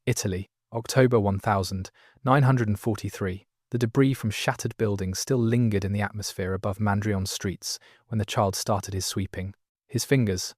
Italy, October 1943. The debris from shattered buildings still lingered in the atmosphere above Mandrion's streets when the child started his sweeping. His fingers,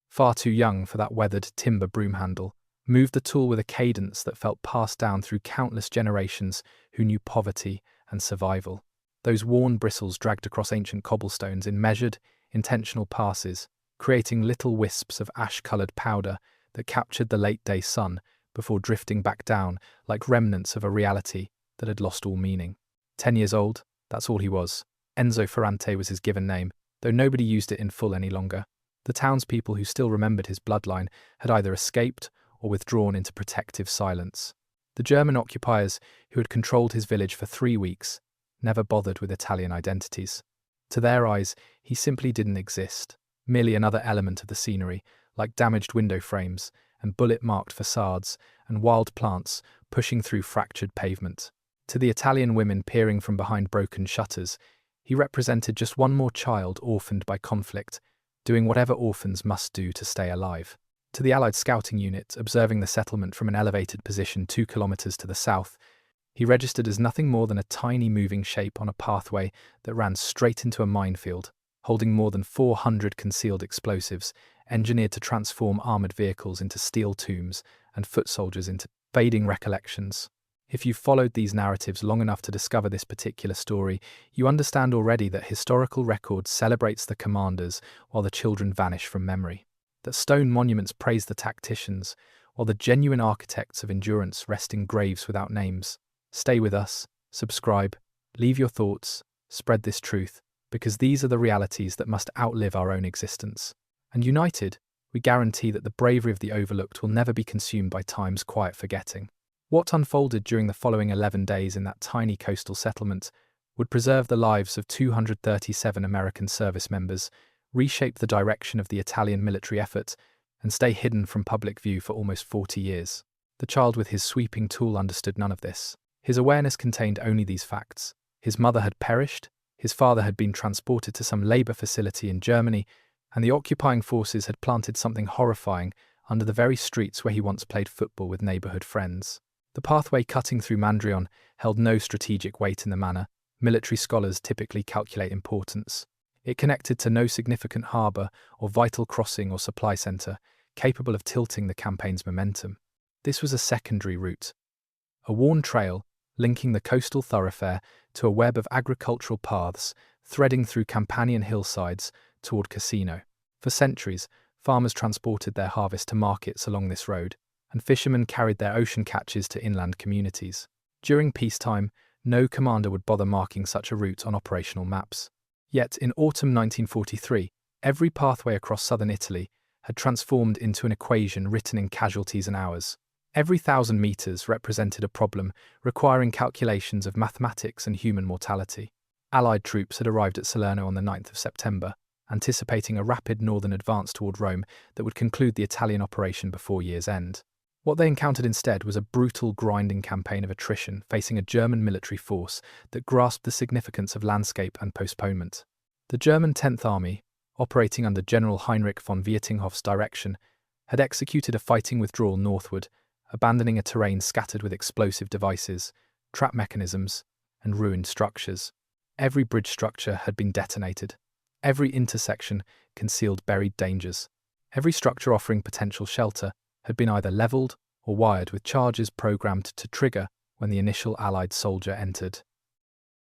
far too young for that weathered timber broom handle, moved the tool with a cadence that felt passed down through countless generations who knew poverty and survival. Those worn bristles dragged across ancient cobblestones in measured, intentional passes, creating little wisps of ash-coloured powder that captured the late-day sun before drifting back down like remnants of a reality that had lost all meaning. 10 years old, that's all he was. Enzo Ferrante was his given name, though nobody used it in full any longer. The townspeople who still remembered his bloodline had either escaped or withdrawn into protective silence. The German occupiers, who had controlled his village for 3 weeks, never bothered with Italian identities. To their eyes, he simply didn't exist, merely another element of the scenery, like damaged window frames and bullet-marked facades and wild plants pushing through fractured pavement. To the Italian women peering from behind broken shutters, he represented just one more child orphaned by conflict, doing whatever orphans must do to stay alive. To the Allied scouting unit, observing the settlement from an elevated position 2 kilometers to the south, he registered as nothing more than a tiny moving shape on a pathway that ran straight into a minefield, holding more than 400 concealed explosives, engineered to transform armoured vehicles into steel tombs and foot soldiers into fading recollections. If you've followed these narratives long enough to discover this particular story, you understand already that historical record celebrates the commanders while the children vanish from memory. That stone monuments praise the tacticians, while the genuine architects of endurance rest in graves without names. Stay with us, subscribe, leave your thoughts, spread this truth, because these are the realities that must outlive our own existence. And united, we guarantee that the bravery of the overlooked will never be consumed by time's quiet forgetting. What unfolded during the following 11 days in that tiny coastal settlement would preserve the lives of 237 American service members, reshape the direction of the Italian military effort, and stay hidden from public view for almost 40 years. The child with his sweeping tool understood none of this. His awareness contained only these facts. His mother had perished, his father had been transported to some labour facility in Germany, and the occupying forces had planted something horrifying under the very streets where he once played football with neighbourhood friends. The pathway cutting through Mandrion held no strategic weight in the manner military scholars typically calculate importance. It connected to no significant harbour or vital crossing or supply centre capable of tilting the campaign's momentum. This was a secondary route, a worn trail linking the coastal thoroughfare to a web of agricultural paths threading through Campanian hillsides toward Cassino. For centuries, farmers transported their harvest to markets along this road, and fishermen carried their ocean catches to inland communities. During peacetime, no commander would bother marking such a route on operational maps. Yet, in autumn 1943, every pathway across southern Italy had transformed into an equation written in casualties and hours. Every 1,000 meters represented a problem requiring calculations of mathematics and human mortality. Allied troops had arrived at Salerno on the 9th of September, anticipating a rapid northern advance toward Rome that would conclude the Italian operation before year's end. What they encountered instead was a brutal, grinding campaign of attrition facing a German military force that grasped the significance of landscape and postponement. The German 10th Army, operating under General Heinrich von Vietinghoff's direction, had executed a fighting withdrawal northward, abandoning a terrain scattered with explosive devices, trap mechanisms, and ruined structures. Every bridge structure had been detonated. Every intersection concealed buried dangers. Every structure offering potential shelter had been either levelled or wired with charges programmed to trigger when the initial Allied soldier entered.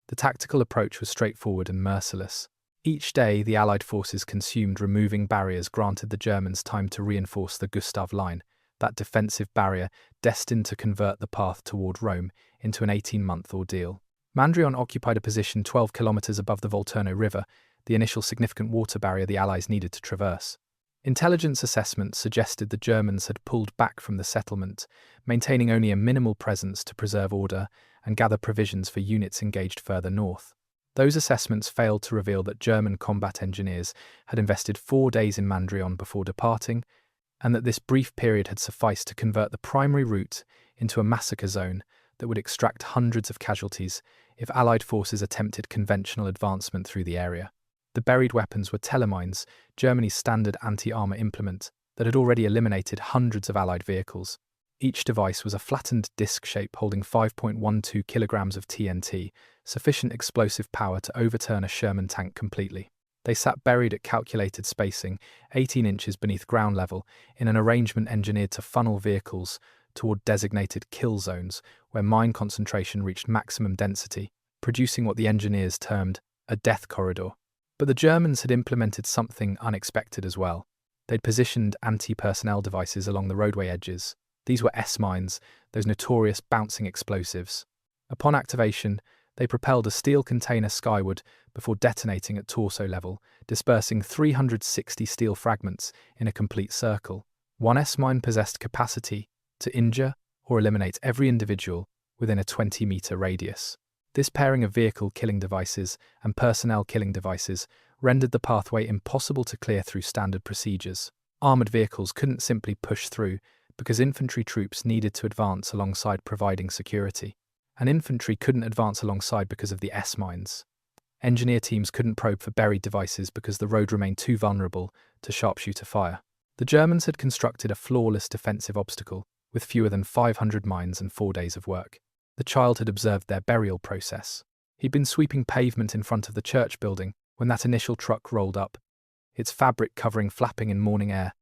The tactical approach was straightforward and merciless. Each day, the Allied forces consumed removing barriers granted the Germans time to reinforce the Gustav Line, that defensive barrier destined to convert the path toward Rome into an 18-month ordeal. Mandrion occupied a position 12 kilometers above the Volturno River, the initial significant water barrier the Allies needed to traverse. Intelligence assessments suggested the Germans had pulled back from the settlement, maintaining only a minimal presence to preserve order and gather provisions for units engaged further north. Those assessments failed to reveal that German combat engineers had invested 4 days in Mandrion before departing, and that this brief period had sufficed to convert the primary route into a massacre zone that would extract hundreds of casualties if Allied forces attempted conventional advancement through the area. The buried weapons were telemines, Germany's standard anti-armor implement that had already eliminated hundreds of Allied vehicles. Each device was a flattened disc shape holding 5.12 kilograms of TNT, sufficient explosive power to overturn a Sherman tank completely. They sat buried at calculated spacing, 18 inches beneath ground level, in an arrangement engineered to funnel vehicles toward designated kill zones where mine concentration reached maximum density, producing what the engineers termed a death corridor. But the Germans had implemented something unexpected as well. They'd positioned anti-personnel devices along the roadway edges. These were S-mines, those notorious bouncing explosives. Upon activation, they propelled a steel container skyward before detonating at torso level, dispersing 360 steel fragments in a complete circle. One S-mine possessed capacity to injure or eliminate every individual within a 20-meter radius. This pairing of vehicle-killing devices and personnel-killing devices rendered the pathway impossible to clear through standard procedures. Armoured vehicles couldn't simply push through because infantry troops needed to advance alongside providing security. And infantry couldn't advance alongside because of the S-mines. Engineer teams couldn't probe for buried devices because the road remained too vulnerable to sharpshooter fire. The Germans had constructed a flawless defensive obstacle with fewer than 500 mines and 4 days of work. The child had observed their burial process. He'd been sweeping pavement in front of the church building when that initial truck rolled up, its fabric covering flapping in morning air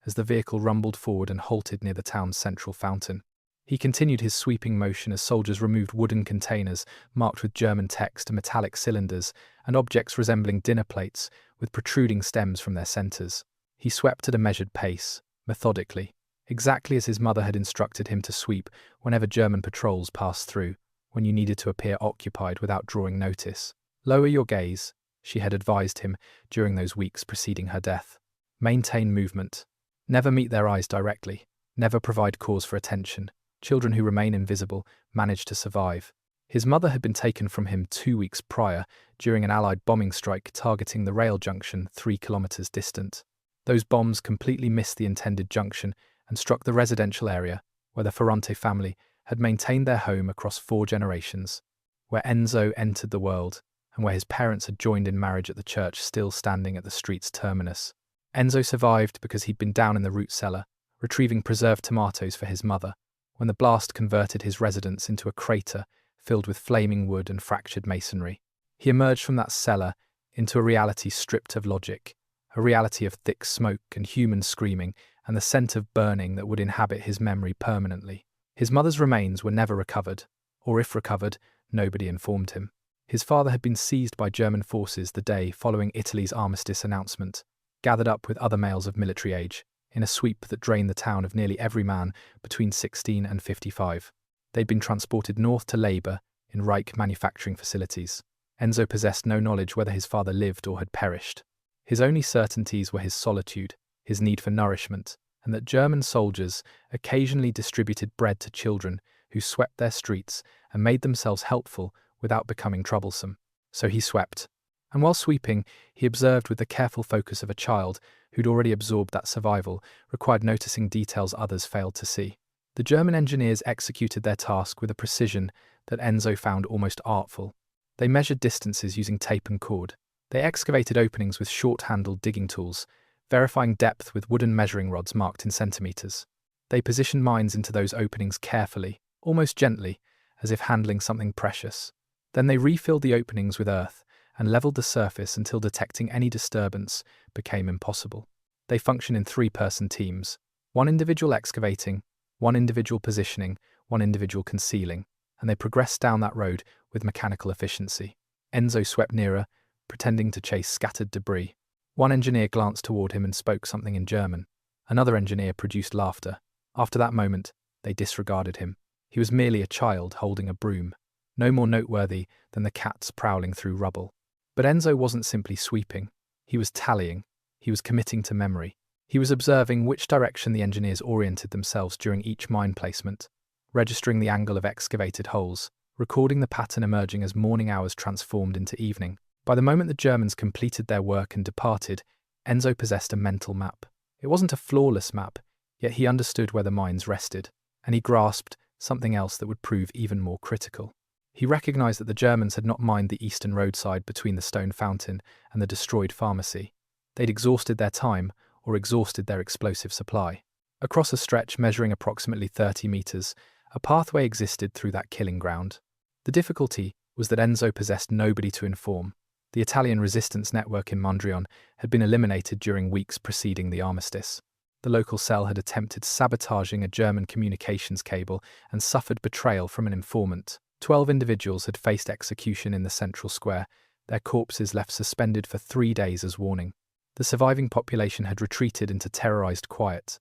as the vehicle rumbled forward and halted near the town's central fountain. He continued his sweeping motion as soldiers removed wooden containers marked with German text and metallic cylinders and objects resembling dinner plates with protruding stems from their centers. He swept at a measured pace, methodically, exactly as his mother had instructed him to sweep whenever German patrols passed through, when you needed to appear occupied without drawing notice. Lower your gaze, she had advised him during those weeks preceding her death. Maintain movement. Never meet their eyes directly. Never provide cause for attention. Children who remain invisible manage to survive. His mother had been taken from him 2 weeks prior during an Allied bombing strike targeting the rail junction 3 kilometers distant. Those bombs completely missed the intended junction and struck the residential area where the Ferrante family had maintained their home across 4 generations, where Enzo entered the world and where his parents had joined in marriage at the church still standing at the street's terminus. Enzo survived because he'd been down in the root cellar, retrieving preserved tomatoes for his mother, when the blast converted his residence into a crater filled with flaming wood and fractured masonry. He emerged from that cellar into a reality stripped of logic, a reality of thick smoke and human screaming and the scent of burning that would inhabit his memory permanently. His mother's remains were never recovered, or if recovered, nobody informed him. His father had been seized by German forces the day following Italy's armistice announcement, gathered up with other males of military age, in a sweep that drained the town of nearly every man between 16 and 55. They'd been transported north to labour in Reich manufacturing facilities. Enzo possessed no knowledge whether his father lived or had perished. His only certainties were his solitude, his need for nourishment, and that German soldiers occasionally distributed bread to children who swept their streets and made themselves helpful without becoming troublesome. So he swept. And while sweeping, he observed with the careful focus of a child who'd already absorbed that survival required noticing details others failed to see. The German engineers executed their task with a precision that Enzo found almost artful. They measured distances using tape and cord. They excavated openings with short-handled digging tools, verifying depth with wooden measuring rods marked in centimeters. They positioned mines into those openings carefully, almost gently, as if handling something precious. Then they refilled the openings with earth and leveled the surface until detecting any disturbance became impossible. They function in 3-person teams, one individual excavating, one individual positioning, one individual concealing, and they progressed down that road with mechanical efficiency. Enzo swept nearer, pretending to chase scattered debris. One engineer glanced toward him and spoke something in German. Another engineer produced laughter. After that moment, they disregarded him. He was merely a child holding a broom, no more noteworthy than the cats prowling through rubble. But Enzo wasn't simply sweeping. He was tallying. He was committing to memory. He was observing which direction the engineers oriented themselves during each mine placement, registering the angle of excavated holes, recording the pattern emerging as morning hours transformed into evening. By the moment the Germans completed their work and departed, Enzo possessed a mental map. It wasn't a flawless map, yet he understood where the mines rested, and he grasped something else that would prove even more critical. He recognized that the Germans had not mined the eastern roadside between the stone fountain and the destroyed pharmacy. They'd exhausted their time or exhausted their explosive supply. Across a stretch measuring approximately 30 meters, a pathway existed through that killing ground. The difficulty was that Enzo possessed nobody to inform. The Italian resistance network in Mondrian had been eliminated during weeks preceding the armistice. The local cell had attempted sabotaging a German communications cable and suffered betrayal from an informant. 12 individuals had faced execution in the central square, their corpses left suspended for 3 days as warning. The surviving population had retreated into terrorized quiet,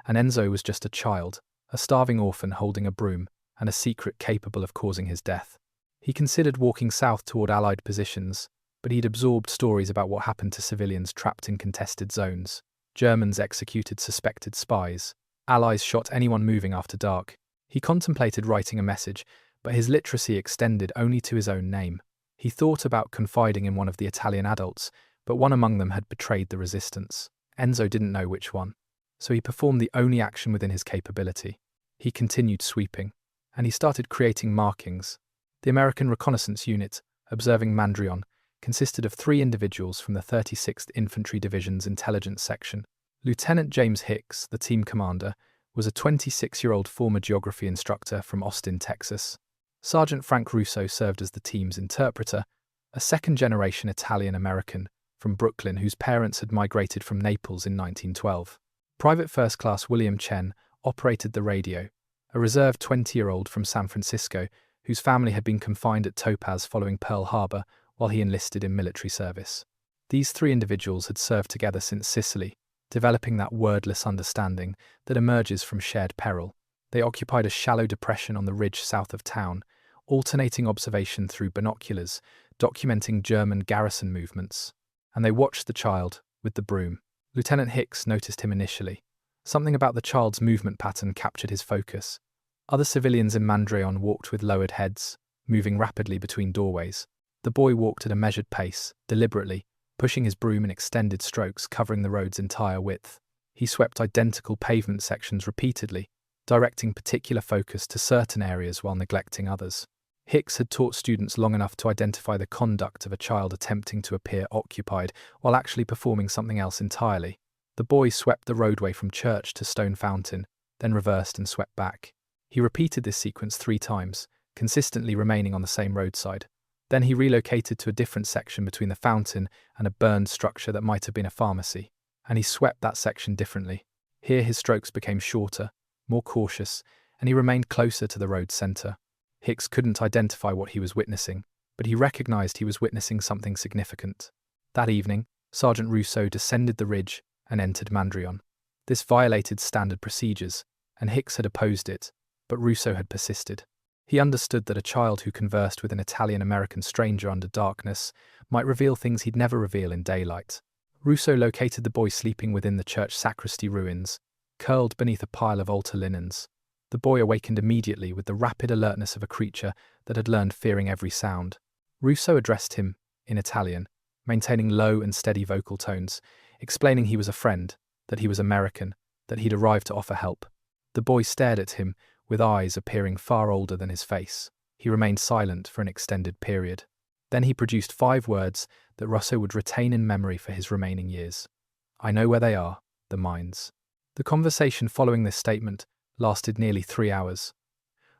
and Enzo was just a child, a starving orphan holding a broom, and a secret capable of causing his death. He considered walking south toward Allied positions, but he'd absorbed stories about what happened to civilians trapped in contested zones. Germans executed suspected spies. Allies shot anyone moving after dark. He contemplated writing a message, but his literacy extended only to his own name. He thought about confiding in one of the Italian adults, but one among them had betrayed the resistance. Enzo didn't know which one, so he performed the only action within his capability. He continued sweeping, and he started creating markings. The American Reconnaissance Unit, observing Mondrian, consisted of 3 individuals from the 36th Infantry Division's Intelligence Section. Lieutenant James Hicks, the team commander, was a 26-year-old former geography instructor from Austin, Texas. Sergeant Frank Russo served as the team's interpreter, a second-generation Italian-American from Brooklyn whose parents had migrated from Naples in 1912. Private First Class William Chen operated the radio, a reserve 20-year-old from San Francisco whose family had been confined at Topaz following Pearl Harbor while he enlisted in military service. These 3 individuals had served together since Sicily, developing that wordless understanding that emerges from shared peril. They occupied a shallow depression on the ridge south of town, alternating observation through binoculars, documenting German garrison movements. And they watched the child, with the broom. Lieutenant Hicks noticed him initially. Something about the child's movement pattern captured his focus. Other civilians in Mondrian walked with lowered heads, moving rapidly between doorways. The boy walked at a measured pace, deliberately, pushing his broom in extended strokes covering the road's entire width. He swept identical pavement sections repeatedly, directing particular focus to certain areas while neglecting others. Hicks had taught students long enough to identify the conduct of a child attempting to appear occupied while actually performing something else entirely. The boy swept the roadway from church to stone fountain, then reversed and swept back. He repeated this sequence 3 times, consistently remaining on the same roadside. Then he relocated to a different section between the fountain and a burned structure that might have been a pharmacy, and he swept that section differently. Here his strokes became shorter, more cautious, and he remained closer to the road's center. Hicks couldn't identify what he was witnessing, but he recognized he was witnessing something significant. That evening, Sergeant Russo descended the ridge and entered Mondrian. This violated standard procedures, and Hicks had opposed it, but Russo had persisted. He understood that a child who conversed with an Italian-American stranger under darkness might reveal things he'd never reveal in daylight. Russo located the boy sleeping within the church sacristy ruins, curled beneath a pile of altar linens. The boy awakened immediately with the rapid alertness of a creature that had learned fearing every sound. Russo addressed him, in Italian, maintaining low and steady vocal tones, explaining he was a friend, that he was American, that he'd arrived to offer help. The boy stared at him, with eyes appearing far older than his face. He remained silent for an extended period. Then he produced 5 words that Russo would retain in memory for his remaining years. "I know where they are, the mines." The conversation following this statement lasted nearly 3 hours.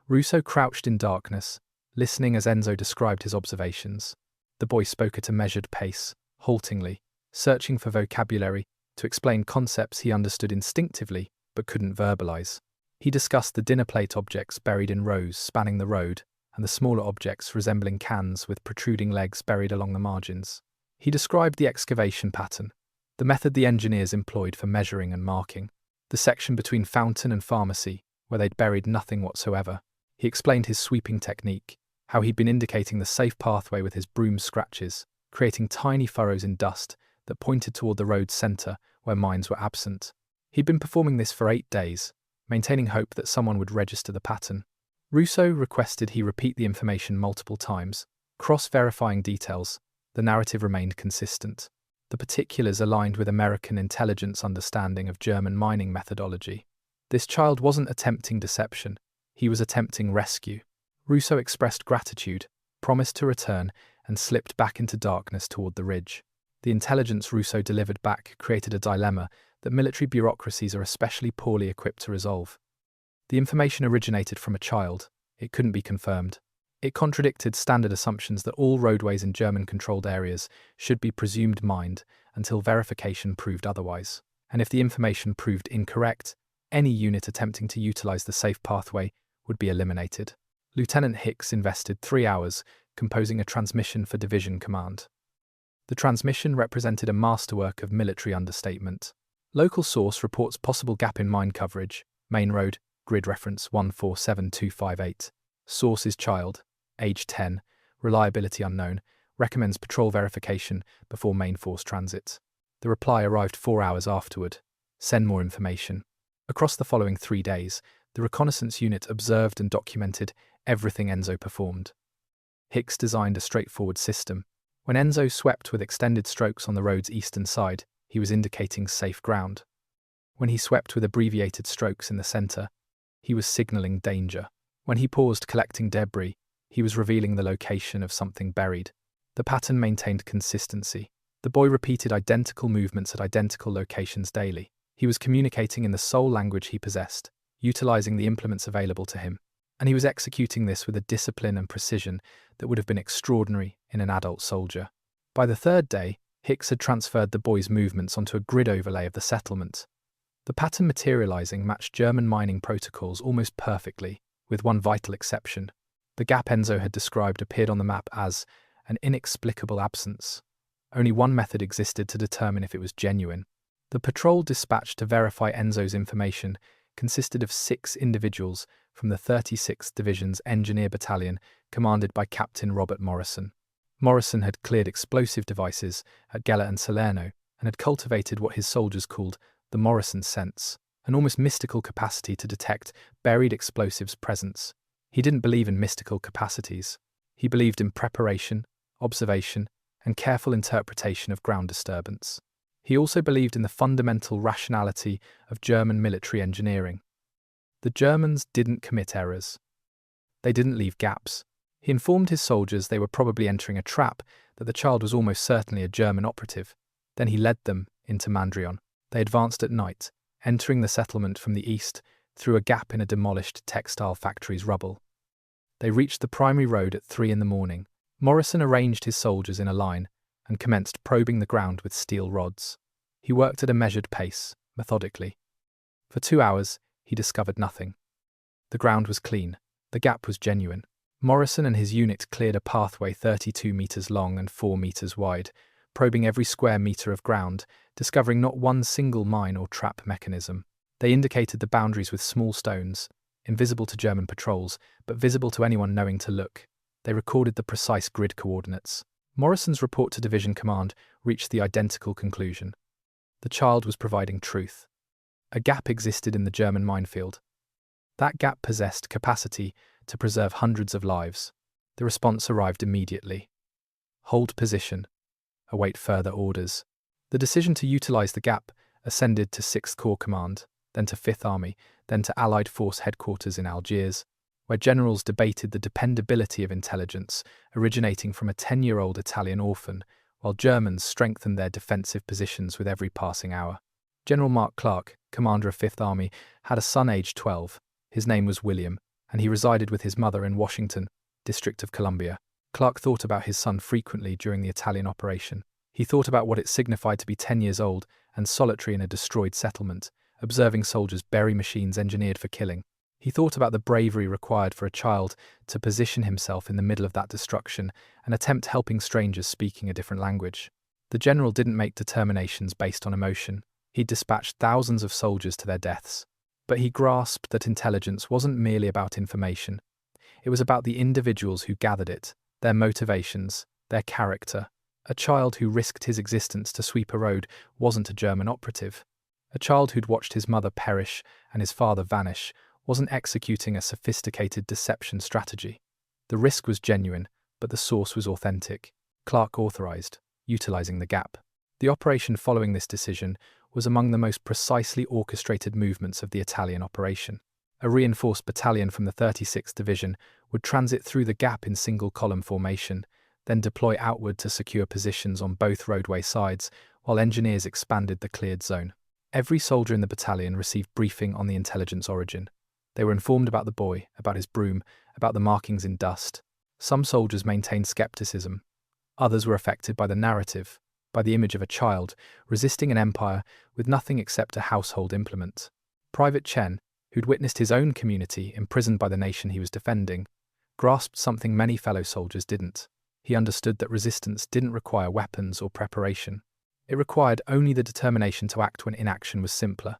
Russo crouched in darkness, listening as Enzo described his observations. The boy spoke at a measured pace, haltingly, searching for vocabulary to explain concepts he understood instinctively but couldn't verbalize. He discussed the dinner plate objects buried in rows spanning the road and the smaller objects resembling cans with protruding legs buried along the margins. He described the excavation pattern, the method the engineers employed for measuring and marking, the section between fountain and pharmacy, where they'd buried nothing whatsoever. He explained his sweeping technique, how he'd been indicating the safe pathway with his broom scratches, creating tiny furrows in dust that pointed toward the road's center where mines were absent. He'd been performing this for 8 days, maintaining hope that someone would register the pattern. Russo requested he repeat the information multiple times, cross-verifying details. The narrative remained consistent. The particulars aligned with American intelligence understanding of German mining methodology. This child wasn't attempting deception, he was attempting rescue. Russo expressed gratitude, promised to return, and slipped back into darkness toward the ridge. The intelligence Russo delivered back created a dilemma that military bureaucracies are especially poorly equipped to resolve. The information originated from a child. It couldn't be confirmed. It contradicted standard assumptions that all roadways in German-controlled areas should be presumed mined until verification proved otherwise. And if the information proved incorrect, any unit attempting to utilize the safe pathway would be eliminated. Lieutenant Hicks invested 3 hours composing a transmission for division command. The transmission represented a masterwork of military understatement. Local source reports possible gap in mine coverage. Main road, grid reference 147258. Source is child, age 10, reliability unknown, recommends patrol verification before main force transit. The reply arrived 4 hours afterward. Send more information. Across the following 3 days, the reconnaissance unit observed and documented everything Enzo performed. Hicks designed a straightforward system. When Enzo swept with extended strokes on the road's eastern side, he was indicating safe ground. When he swept with abbreviated strokes in the center, he was signaling danger. When he paused collecting debris, he was revealing the location of something buried. The pattern maintained consistency. The boy repeated identical movements at identical locations daily. He was communicating in the sole language he possessed, utilizing the implements available to him, and he was executing this with a discipline and precision that would have been extraordinary in an adult soldier. By the 3rd day, Hicks had transferred the boy's movements onto a grid overlay of the settlement. The pattern materializing matched German mining protocols almost perfectly, with one vital exception. The gap Enzo had described appeared on the map as an inexplicable absence. Only one method existed to determine if it was genuine. The patrol dispatched to verify Enzo's information consisted of 6 individuals from the 36th Division's Engineer Battalion, commanded by Captain Robert Morrison. Morrison had cleared explosive devices at Gela and Salerno and had cultivated what his soldiers called the Morrison sense, an almost mystical capacity to detect buried explosives' presence. He didn't believe in mystical capacities. He believed in preparation, observation, and careful interpretation of ground disturbance. He also believed in the fundamental rationality of German military engineering. The Germans didn't commit errors. They didn't leave gaps. He informed his soldiers they were probably entering a trap, that the child was almost certainly a German operative. Then he led them into Mandrion. They advanced at night, entering the settlement from the east through a gap in a demolished textile factory's rubble. They reached the primary road at 3 in the morning. Morrison arranged his soldiers in a line and commenced probing the ground with steel rods. He worked at a measured pace, methodically. For 2 hours, he discovered nothing. The ground was clean. The gap was genuine. Morrison and his unit cleared a pathway 32 meters long and 4 meters wide, probing every square meter of ground, discovering not one single mine or trap mechanism. They indicated the boundaries with small stones, invisible to German patrols, but visible to anyone knowing to look. They recorded the precise grid coordinates. Morrison's report to Division Command reached the identical conclusion. The child was providing truth. A gap existed in the German minefield. That gap possessed capacity to preserve hundreds of lives. The response arrived immediately. Hold position. Await further orders. The decision to utilize the gap ascended to 6th Corps Command, then to 5th Army, then to Allied Force Headquarters in Algiers, where generals debated the dependability of intelligence originating from a 10-year-old Italian orphan, while Germans strengthened their defensive positions with every passing hour. General Mark Clark, commander of 5th Army, had a son aged 12. His name was William, and he resided with his mother in Washington, District of Columbia. Clark thought about his son frequently during the Italian operation. He thought about what it signified to be 10 years old and solitary in a destroyed settlement, observing soldiers bury machines engineered for killing. He thought about the bravery required for a child to position himself in the middle of that destruction and attempt helping strangers speaking a different language. The general didn't make determinations based on emotion. He dispatched thousands of soldiers to their deaths. But he grasped that intelligence wasn't merely about information. It was about the individuals who gathered it, their motivations, their character. A child who risked his existence to sweep a road wasn't a German operative. A child who'd watched his mother perish and his father vanish wasn't executing a sophisticated deception strategy. The risk was genuine, but the source was authentic. Clark authorized, utilizing the gap. The operation following this decision was among the most precisely orchestrated movements of the Italian operation. A reinforced battalion from the 36th Division would transit through the gap in single-column formation, then deploy outward to secure positions on both roadway sides, while engineers expanded the cleared zone. Every soldier in the battalion received briefing on the intelligence origin. They were informed about the boy, about his broom, about the markings in dust. Some soldiers maintained skepticism. Others were affected by the narrative, by the image of a child resisting an empire with nothing except a household implement. Private Chen, who'd witnessed his own community imprisoned by the nation he was defending, grasped something many fellow soldiers didn't. He understood that resistance didn't require weapons or preparation. It required only the determination to act when inaction was simpler.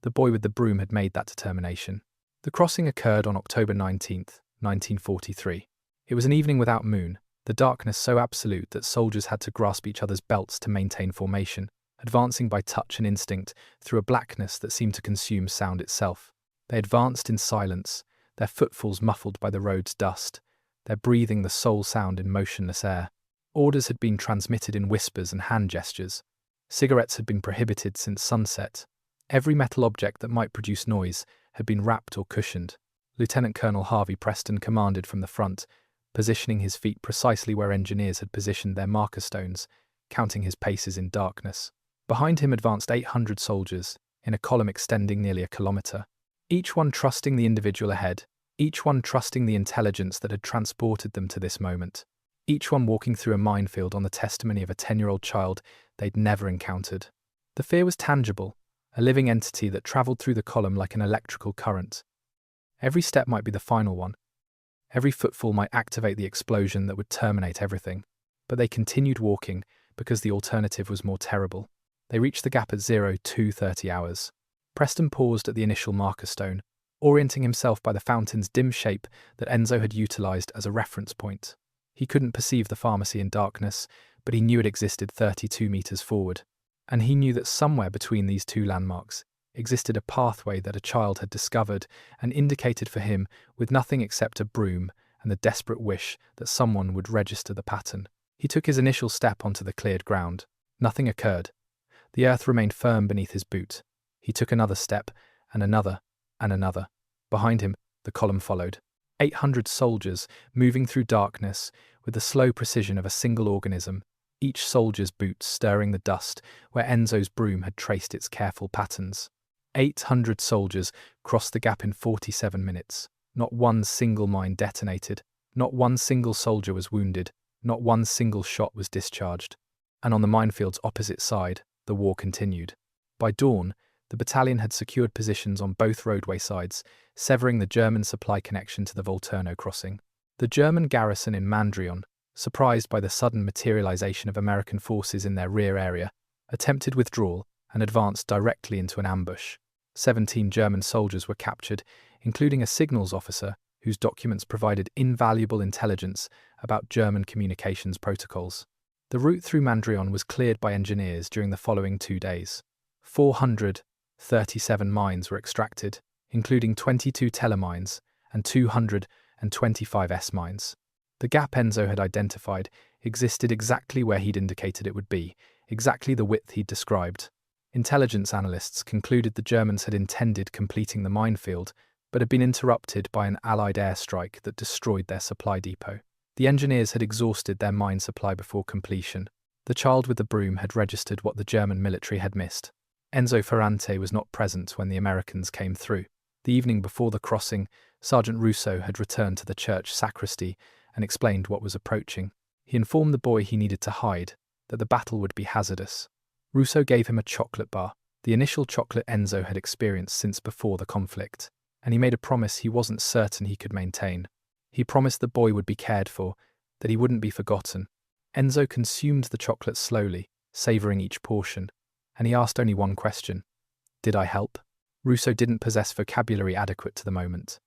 The boy with the broom had made that determination. The crossing occurred on October 19th, 1943. It was an evening without moon, the darkness so absolute that soldiers had to grasp each other's belts to maintain formation, advancing by touch and instinct through a blackness that seemed to consume sound itself. They advanced in silence, their footfalls muffled by the road's dust, their breathing the sole sound in motionless air. Orders had been transmitted in whispers and hand gestures. Cigarettes had been prohibited since sunset. Every metal object that might produce noise had been wrapped or cushioned. Lieutenant Colonel Harvey Preston commanded from the front, positioning his feet precisely where engineers had positioned their marker stones, counting his paces in darkness. Behind him advanced 800 soldiers, in a column extending nearly a kilometre, each one trusting the individual ahead, each one trusting the intelligence that had transported them to this moment, each one walking through a minefield on the testimony of a 10-year-old child they'd never encountered. The fear was tangible, a living entity that travelled through the column like an electrical current. Every step might be the final one. Every footfall might activate the explosion that would terminate everything. But they continued walking because the alternative was more terrible. They reached the gap at 02:30 hours. Preston paused at the initial marker stone, orienting himself by the fountain's dim shape that Enzo had utilised as a reference point. He couldn't perceive the pharmacy in darkness, but he knew it existed 32 metres forward. And he knew that somewhere between these two landmarks existed a pathway that a child had discovered and indicated for him with nothing except a broom and the desperate wish that someone would register the pattern. He took his initial step onto the cleared ground. Nothing occurred. The earth remained firm beneath his boot. He took another step, and another, and another. Behind him, the column followed. 800 soldiers, moving through darkness with the slow precision of a single organism, each soldier's boots stirring the dust where Enzo's broom had traced its careful patterns. 800 soldiers crossed the gap in 47 minutes. Not one single mine detonated. Not one single soldier was wounded. Not one single shot was discharged. And on the minefield's opposite side, the war continued. By dawn, the battalion had secured positions on both roadway sides, severing the German supply connection to the Volturno crossing. The German garrison in Mandrion, surprised by the sudden materialization of American forces in their rear area, attempted withdrawal and advanced directly into an ambush. 17 German soldiers were captured, including a signals officer whose documents provided invaluable intelligence about German communications protocols. The route through Mandrion was cleared by engineers during the following 2 days. 437 mines were extracted, including 22 telemines and 225 S-mines. The gap Enzo had identified existed exactly where he'd indicated it would be, exactly the width he'd described. Intelligence analysts concluded the Germans had intended completing the minefield, but had been interrupted by an Allied airstrike that destroyed their supply depot. The engineers had exhausted their mine supply before completion. The child with the broom had registered what the German military had missed. Enzo Ferrante was not present when the Americans came through. The evening before the crossing, Sergeant Russo had returned to the church sacristy and explained what was approaching. He informed the boy he needed to hide, that the battle would be hazardous. Russo gave him a chocolate bar, the initial chocolate Enzo had experienced since before the conflict, and he made a promise he wasn't certain he could maintain. He promised the boy would be cared for, that he wouldn't be forgotten. Enzo consumed the chocolate slowly, savouring each portion, and he asked only one question. Did I help? Russo didn't possess vocabulary adequate to the moment.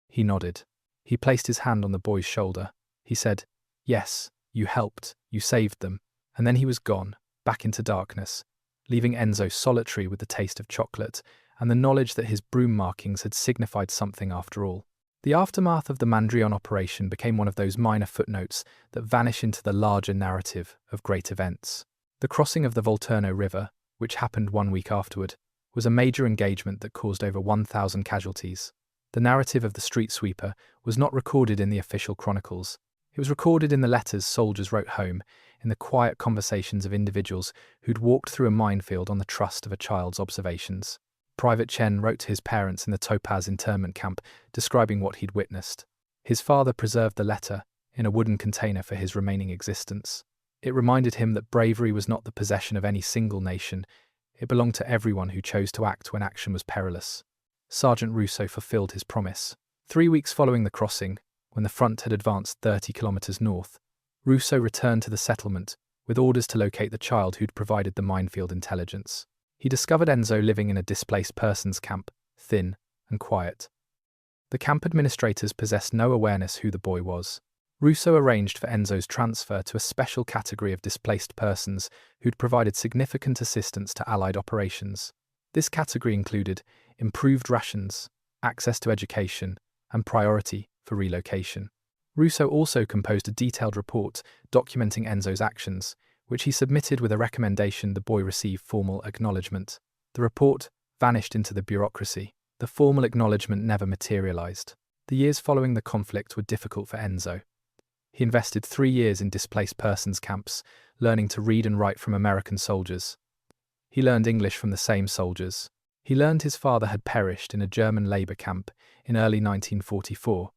He nodded. He placed his hand on the boy's shoulder. He said, "Yes, you helped, you saved them," and then he was gone, back into darkness, leaving Enzo solitary with the taste of chocolate and the knowledge that his broom markings had signified something after all. The aftermath of the Mandrion operation became one of those minor footnotes that vanish into the larger narrative of great events. The crossing of the Volturno River, which happened 1 week afterward, was a major engagement that caused over 1,000 casualties. The narrative of the street sweeper was not recorded in the official chronicles. It was recorded in the letters soldiers wrote home, in the quiet conversations of individuals who'd walked through a minefield on the trust of a child's observations. Private Chen wrote to his parents in the Topaz internment camp, describing what he'd witnessed. His father preserved the letter in a wooden container for his remaining existence. It reminded him that bravery was not the possession of any single nation. It belonged to everyone who chose to act when action was perilous. Sergeant Rousseau fulfilled his promise. 3 weeks following the crossing, when the front had advanced 30 kilometers north, Rousseau returned to the settlement with orders to locate the child who'd provided the minefield intelligence. He discovered Enzo living in a displaced persons camp, thin and quiet. The camp administrators possessed no awareness who the boy was. Rousseau arranged for Enzo's transfer to a special category of displaced persons who'd provided significant assistance to Allied operations. This category included improved rations, access to education, and priority for relocation. Rousseau also composed a detailed report documenting Enzo's actions, which he submitted with a recommendation the boy receive formal acknowledgement. The report vanished into the bureaucracy. The formal acknowledgement never materialized. The years following the conflict were difficult for Enzo. He invested 3 years in displaced persons camps, learning to read and write from American soldiers. He learned English from the same soldiers. He learned his father had perished in a German labor camp in early 1944.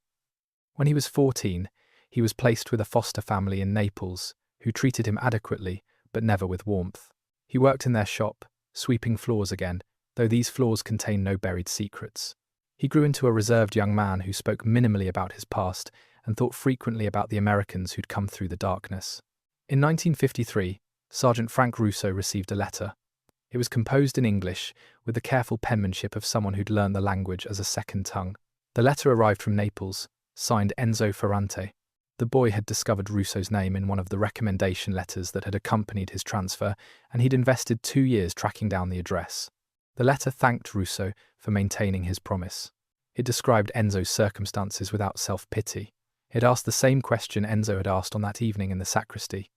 When he was 14, he was placed with a foster family in Naples, who treated him adequately, but never with warmth. He worked in their shop, sweeping floors again, though these floors contained no buried secrets. He grew into a reserved young man who spoke minimally about his past and thought frequently about the Americans who'd come through the darkness. In 1953, Sergeant Frank Rousseau received a letter. It was composed in English, with the careful penmanship of someone who'd learned the language as a second tongue. The letter arrived from Naples, signed Enzo Ferrante. The boy had discovered Rousseau's name in one of the recommendation letters that had accompanied his transfer, and he'd invested 2 years tracking down the address. The letter thanked Rousseau for maintaining his promise. It described Enzo's circumstances without self-pity. It asked the same question Enzo had asked on that evening in the sacristy.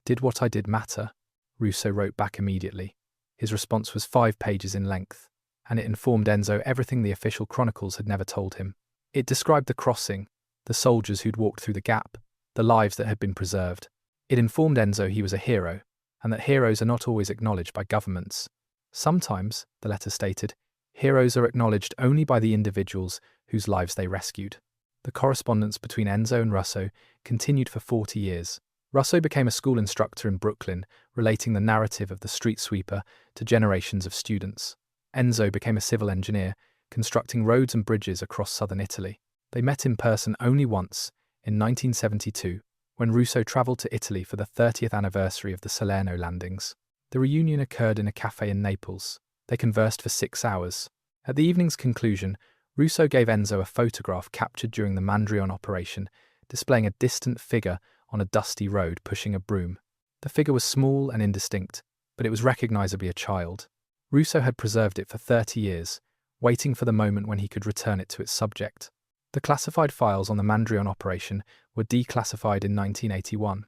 "Did what I did matter?" Rousseau wrote back immediately. His response was 5 pages in length, and it informed Enzo everything the official chronicles had never told him. It described the crossing, the soldiers who'd walked through the gap, the lives that had been preserved. It informed Enzo he was a hero, and that heroes are not always acknowledged by governments. Sometimes, the letter stated, heroes are acknowledged only by the individuals whose lives they rescued. The correspondence between Enzo and Rousseau continued for 40 years. Rousseau became a school instructor in Brooklyn, relating the narrative of the street sweeper to generations of students. Enzo became a civil engineer, constructing roads and bridges across southern Italy. They met in person only once, in 1972, when Rousseau travelled to Italy for the 30th anniversary of the Salerno landings. The reunion occurred in a cafe in Naples. They conversed for 6 hours. At the evening's conclusion, Rousseau gave Enzo a photograph captured during the Mandrion operation, displaying a distant figure on a dusty road pushing a broom. The figure was small and indistinct, but it was recognizably a child. Rousseau had preserved it for 30 years, waiting for the moment when he could return it to its subject. The classified files on the Mandrion operation were declassified in 1981.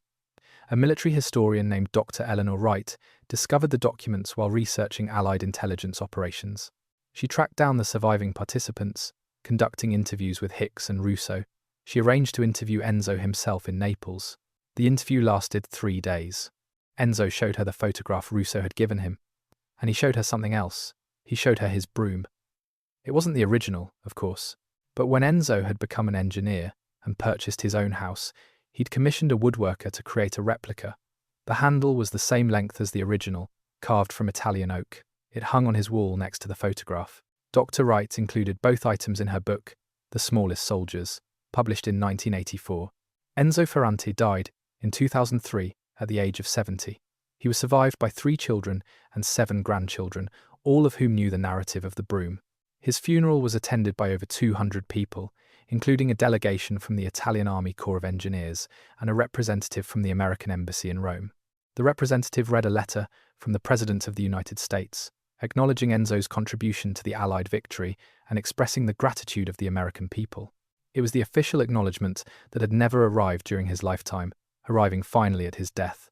A military historian named Dr. Eleanor Wright discovered the documents while researching Allied intelligence operations. She tracked down the surviving participants, conducting interviews with Hicks and Rousseau. She arranged to interview Enzo himself in Naples. The interview lasted 3 days. Enzo showed her the photograph Rousseau had given him, and he showed her something else. He showed her his broom. It wasn't the original, of course, but when Enzo had become an engineer and purchased his own house, he'd commissioned a woodworker to create a replica. The handle was the same length as the original, carved from Italian oak. It hung on his wall next to the photograph. Dr. Wright included both items in her book, The Smallest Soldiers, published in 1984. Enzo Ferrante died in 2003 at the age of 70. He was survived by 3 children and 7 grandchildren, all of whom knew the narrative of the broom. His funeral was attended by over 200 people, including a delegation from the Italian Army Corps of Engineers and a representative from the American Embassy in Rome. The representative read a letter from the President of the United States, acknowledging Enzo's contribution to the Allied victory and expressing the gratitude of the American people. It was the official acknowledgement that had never arrived during his lifetime, arriving finally at his death.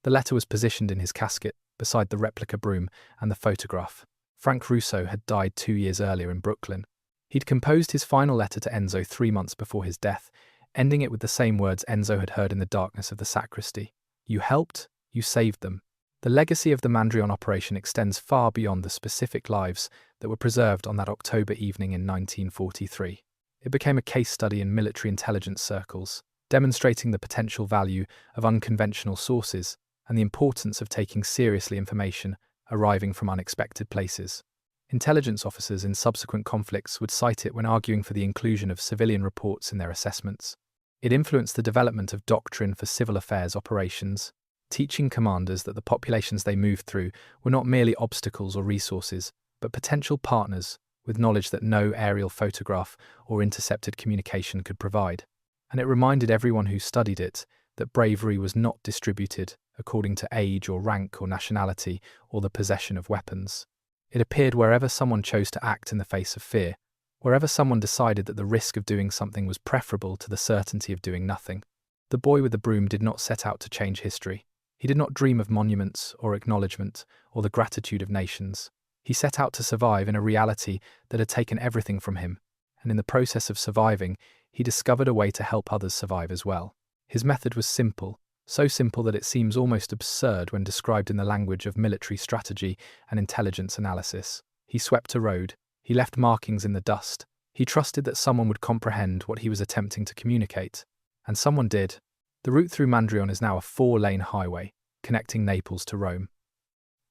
The letter was positioned in his casket, beside the replica broom and the photograph. Frank Rousseau had died 2 years earlier in Brooklyn. He'd composed his final letter to Enzo 3 months before his death, ending it with the same words Enzo had heard in the darkness of the sacristy. You helped, you saved them. The legacy of the Mandrion operation extends far beyond the specific lives that were preserved on that October evening in 1943. It became a case study in military intelligence circles, demonstrating the potential value of unconventional sources and the importance of taking seriously information arriving from unexpected places. Intelligence officers in subsequent conflicts would cite it when arguing for the inclusion of civilian reports in their assessments. It influenced the development of doctrine for civil affairs operations, teaching commanders that the populations they moved through were not merely obstacles or resources, but potential partners with knowledge that no aerial photograph or intercepted communication could provide. And it reminded everyone who studied it that bravery was not distributed according to age or rank or nationality or the possession of weapons. It appeared wherever someone chose to act in the face of fear, wherever someone decided that the risk of doing something was preferable to the certainty of doing nothing. The boy with the broom did not set out to change history. He did not dream of monuments or acknowledgement or the gratitude of nations. He set out to survive in a reality that had taken everything from him, and in the process of surviving, he discovered a way to help others survive as well. His method was simple, so simple that it seems almost absurd when described in the language of military strategy and intelligence analysis. He swept a road, he left markings in the dust, he trusted that someone would comprehend what he was attempting to communicate. And someone did. The route through Mandrion is now a 4-lane highway, connecting Naples to Rome.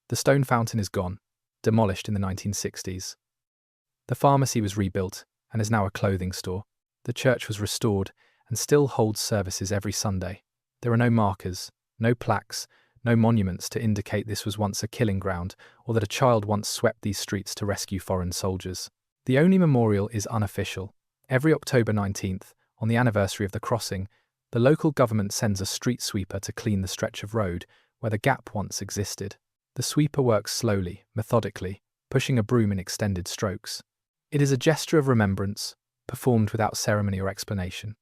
The stone fountain is gone, demolished in the 1960s. The pharmacy was rebuilt and is now a clothing store. The church was restored and still holds services every Sunday. There are no markers, no plaques, no monuments to indicate this was once a killing ground or that a child once swept these streets to rescue foreign soldiers. The only memorial is unofficial. Every October 19th, on the anniversary of the crossing, the local government sends a street sweeper to clean the stretch of road where the gap once existed. The sweeper works slowly, methodically, pushing a broom in extended strokes. It is a gesture of remembrance, performed without ceremony or explanation.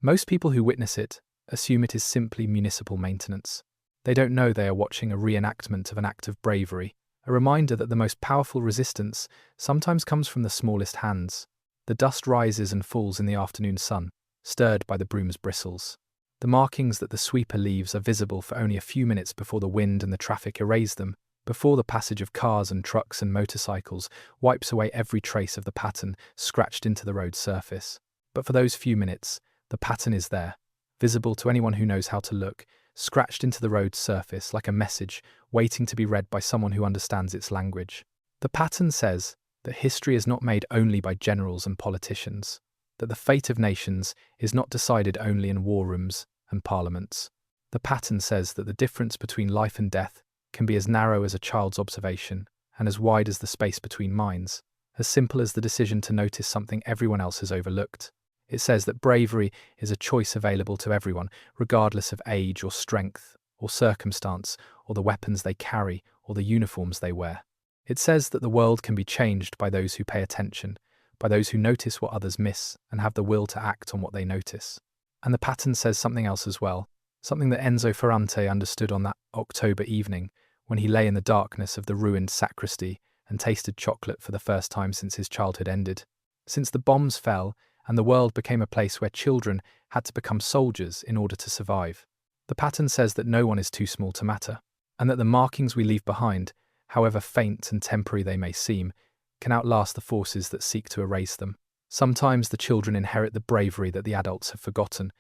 Most people who witness it assume it is simply municipal maintenance. They don't know they are watching a reenactment of an act of bravery, a reminder that the most powerful resistance sometimes comes from the smallest hands. The dust rises and falls in the afternoon sun, stirred by the broom's bristles. The markings that the sweeper leaves are visible for only a few minutes before the wind and the traffic erase them, before the passage of cars and trucks and motorcycles wipes away every trace of the pattern scratched into the road's surface. But for those few minutes, the pattern is there, visible to anyone who knows how to look, scratched into the road's surface like a message waiting to be read by someone who understands its language. The pattern says that history is not made only by generals and politicians, that the fate of nations is not decided only in war rooms and parliaments. The pattern says that the difference between life and death can be as narrow as a child's observation and as wide as the space between minds, as simple as the decision to notice something everyone else has overlooked. It says that bravery is a choice available to everyone, regardless of age or strength or circumstance or the weapons they carry or the uniforms they wear. It says that the world can be changed by those who pay attention, by those who notice what others miss and have the will to act on what they notice. And the pattern says something else as well, something that Enzo Ferrante understood on that October evening when he lay in the darkness of the ruined sacristy and tasted chocolate for the first time since his childhood ended. Since the bombs fell and the world became a place where children had to become soldiers in order to survive. The pattern says that no one is too small to matter, and that the markings we leave behind, however faint and temporary they may seem, can outlast the forces that seek to erase them. Sometimes the children inherit the bravery that the adults have forgotten,